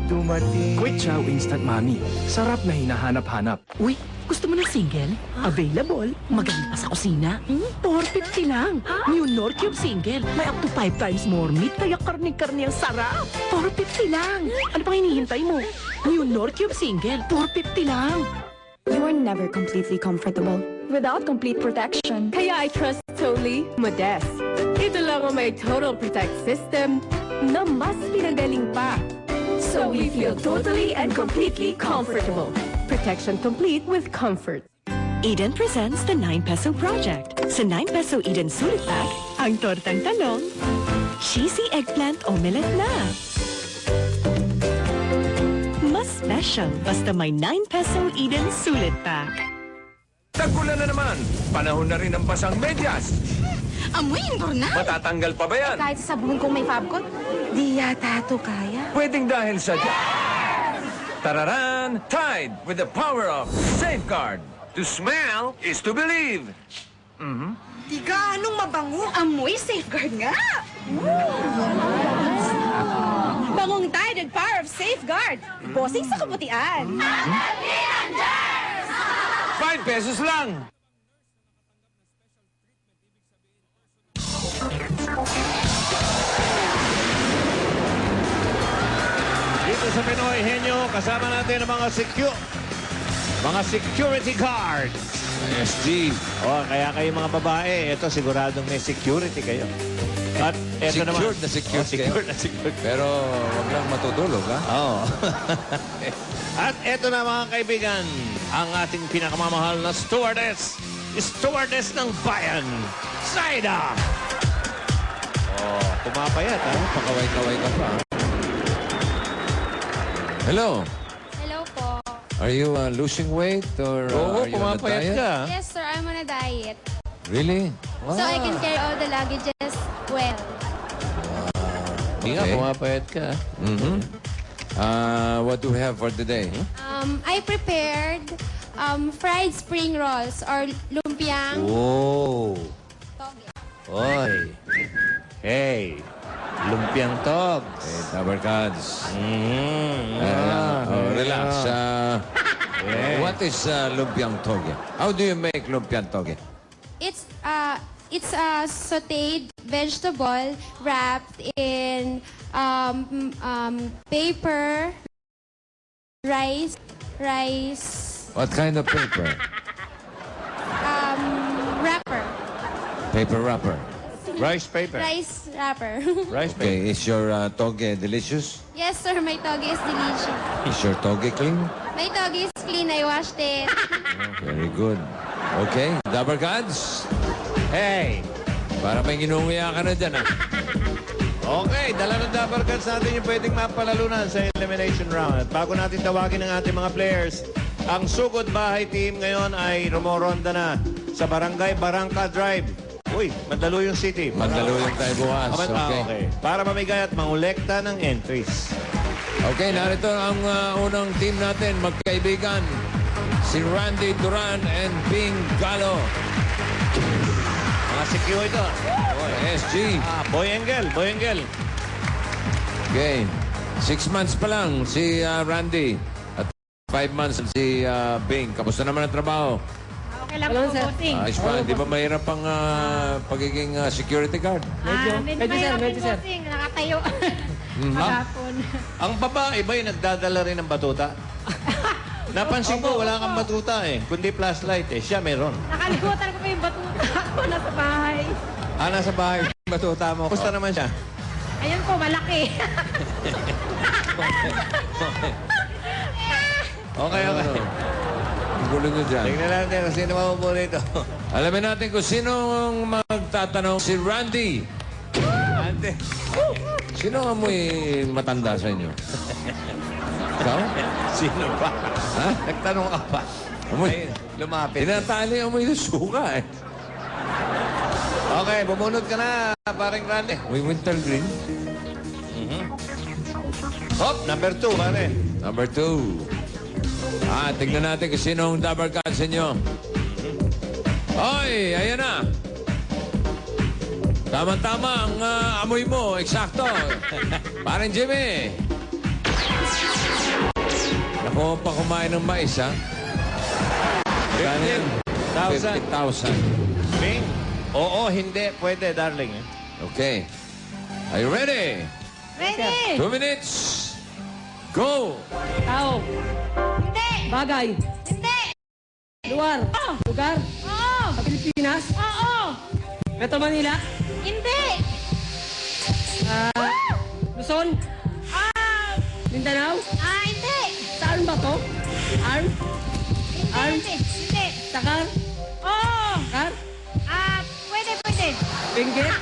dumating. Quick Chow Instant Mami. Sarap na hinahanap-hanap. Uy, gusto mo ng single? Available. Magaling pa sa kusina. 450 lang. New Norcube single. May up to 5 times more meat, kaya karne-karne ang sarap. 450 lang. Ano pang hinihintay mo? New Norcube single. 450 lang. You are never completely comfortable without complete protection. Kaya I trust solely Modest. Ito lang ang may Total Protect System na mas pinagaling pa. So we feel totally and completely comfortable. Protection complete with comfort. Eden presents the 9 Peso Project. Sa 9 Peso Eden Sulit Pack, ang tortang talong, cheesy eggplant omelette na. Mas special basta may 9 Peso Eden Sulit Pack. Tag-ulan na naman. Panahon na rin ng basang medyas. Amoy inbornal. Matatanggal pa ba yan? Kahit sa sabon kong may Fabcon, di yata ito kaya. Pwedeng dahil sa... Tararan! Tide with the power of Safeguard. To smell is to believe. Di gaanong mabango. Amoy Safeguard nga. Bangong Tide and power of Safeguard. Bossing sa kaputian. 5 pesos lang! Dito sa Pinoy Henyo, kasama natin ang mga security guard. SG. O, kaya kayo mga babae, ito siguradong may security kayo. At ito naman. Secured na secured kayo. Secured na secured. Pero wag lang matutulog, ha? Oo. At ito na mga kaibigan, ang ating pinakamamahal na stewardess. Stewardess ng bayan, Saida. Oh, pumapayat, ha? Pakaway-kaway ka pa. Hello. Hello po. Are you losing weight or Oo, are you on a pumapayat diet? ka. Yes, sir. I'm on a diet. Really? So I can carry all the luggages well. Hindi nga, Okay. pumapayat ka. What do we have for today? I prepared fried spring rolls or lumpiang Oh. toge. Oy. Hey. Lumpiang togs. Hey, Tabarkads. Relax. What is lumpiang toge? How do you make lumpiang toge? It's a sautéed vegetable wrapped in paper, rice, What kind of paper? wrapper, Paper wrapper. Rice paper. rice wrapper. Rice paper. Okay, is your toge delicious? Yes, sir. My toge is delicious. Is your toge clean? My toge is clean. I washed it. Very good. Okay, Dabarkads. Hey. Para may ginunguya ka na dyan, ha? Okay, dala ng Dabarkads natin yung pwedeng mapalalunan sa elimination round. At bago natin tawagin ang ating mga players, ang Sugod Bahay Team ngayon ay rumoronda na sa Barangay Barangka Drive. Uy, Mandaluyong City. Mandaluyong tayo bukas. Okay. Okay. Para mamigay at mangolekta ng entries. Okay, narito ang unang team natin, magkaibigan. Si Randy Duran and Bing Galo. Mga security. SG. Boy Engel. Okay. 6 months pa lang si Randy. At 5 months si Bing. Kamusta naman ang trabaho? Okay lang po, bossing. Ayos pa, di ba mahirap ang pagiging security guard? Medyo mahirap din, bossing. Nakatayo. Maghapon. Ang babae ba yung nagdadala rin ng batuta? Napansin ko, wala kang batuta eh. Kundi flashlight eh. Siya meron. Nakalimutan ko pa yung batuta ako nasa bahay. Nasa bahay. Batuta mo. Kusta naman siya? Ayun po, malaki. Okay. Ang gulo nyo dyan. Tingnan natin kung sino mamumuli ito. Alamin natin kung sino ang magtatanong. Si Randy. Ante. Sino ang amoy matanda sa inyo? Ikaw? Sino ba? Ha? Nagtanong ka pa. Amoy. Ay, lumapit. Tinatali ang amoy ng suka eh. Okay, bumunod ka na, paring Randy. Amoy wintergreen. Hop, number 2, pare. Number 2. Tignan natin kung sino ang Dabarkads sa inyo. Oy, ayan na. Tama-tama ang amoy mo. Eksakto. Parang Jimmy. O pa kumain ng mais, ha? Kano yan? 50,000. 50,000. Bing? Oo, hindi. Pwede, darling. Okay. Are you ready? Ready? 2 minutes. Go! Tao. Hindi! Bagay. Hindi! Lugar. Lugar. Oo! Sa Pilipinas. Oo! Metro Manila. Hindi! Luzon. Mindanao. Hindi! Saan ba to? Arm. Arm. Hindi! Hindi! Sakar. Oo! Kar. Pwede, pwede! Benguet.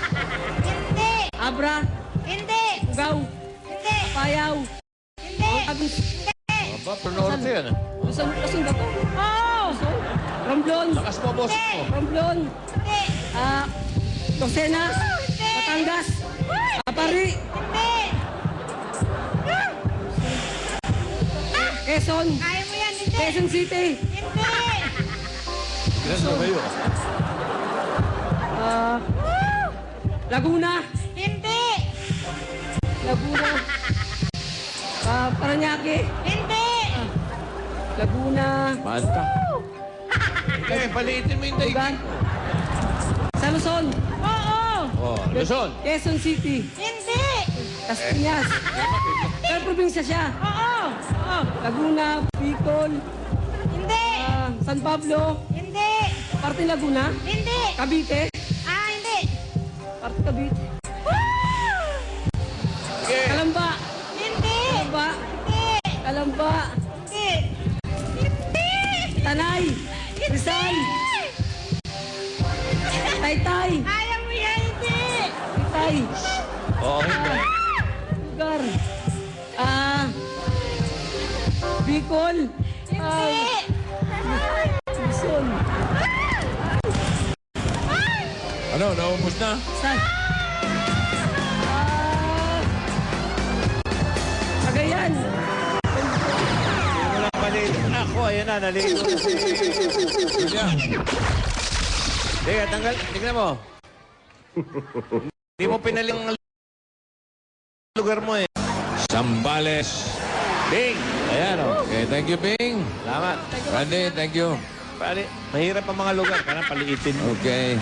Hindi! Abra. Hindi! Ugaw. Hindi! Payaw. Hindi! Agus. Aba, Norte yan. Luzon. Luzon ba to? Oo! Luzon. Romblon. Lakas mo, boss mo. Romblon. Hindi! Lucena. Hindi! Batangas. Apari. Hindi! Quezon. Kaya mo yan! Hindi! Quezon City. Hindi! Ilan na kayo? Laguna. Hindi! Laguna. Paranaque. Hindi! Laguna. Manta. Okay, paliitin mo yung daig. Lugar. Sa Luzon. Oo! Oh, Luzon. Quezon City. Hindi! Las Piñas. Pero probinsya siya. Oo! Oo! Laguna, Bicol, Hindi! San Pablo, Hindi! parte Laguna, Hindi! Cavite, Hindi! parte Cavite, Okay. Calamba, Hindi! Calamba, Hindi! Calamba, Hindi! Hindi! Tanay, Rizal, Taytay, Kaya mo yan! Hindi! Taytay, Oo, hindi. lugar, Bicol, Hindi! Luzon, Ano, naubos na? San? Cagayan, Wala paliitin. Ako, ayan na, naliit ko. Julia. Teka, tanggal. Tignan mo. Hindi mo pinaling ang lugar mo eh. Sambales. Bing! Ayan o. Okay, thank you, Bing. Salamat. Randy, thank you. Mahirap ang mga lugar. Kaya paliitin mo. Okay.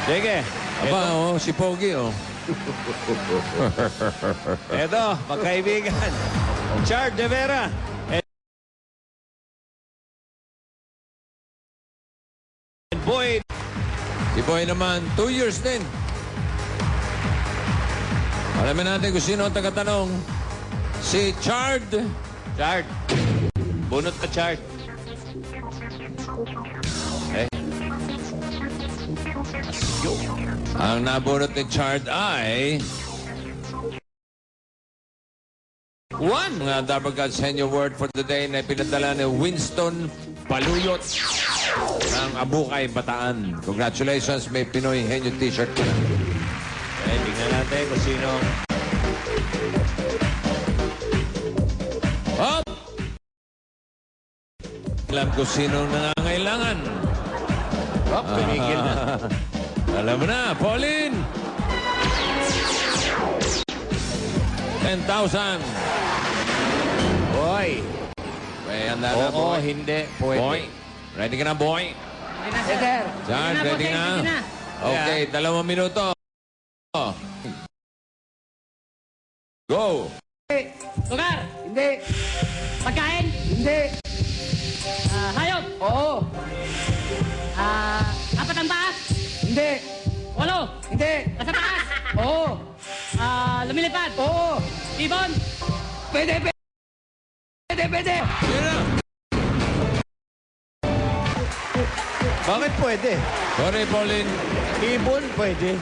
Sige. Aba, oh, si Pogi, oh. Eto, magkaibigan. Chard de Vera. And Boyd. Si Boy naman, 2 years din. Alamin natin kung sino ang tagatanong. Si Chard. Chard. Bunot na Chard. Eh. Ang nabunot ni Chard ay... One! Nga Dabarkad Senior Word for the Day na pinadala ni Winston Paluyot ng Abukay, Bataan. Congratulations, may Pinoy Henyo t-shirt ka na. Eh, tingnan natin kung sino. Up! Alam ko sino nangangailangan. Oh, pinigil na. Alam mo na, Pauline! 10,000. Boy. May handa na, Oo, boy. hindi. Pwede. Boy, ready ka na, boy? Sir, Chard, ready na? Okay, 2 minuto. Go! lugar, hindi, pagkain, hindi, hayop, oo, apat ang taas, hindi, 8, hindi, nasa taas, oo, lumilipad, oo, ibon, pwede, pwede. Yun na. Bakit pwede? Sorry, Pauline. Ibon, pwede.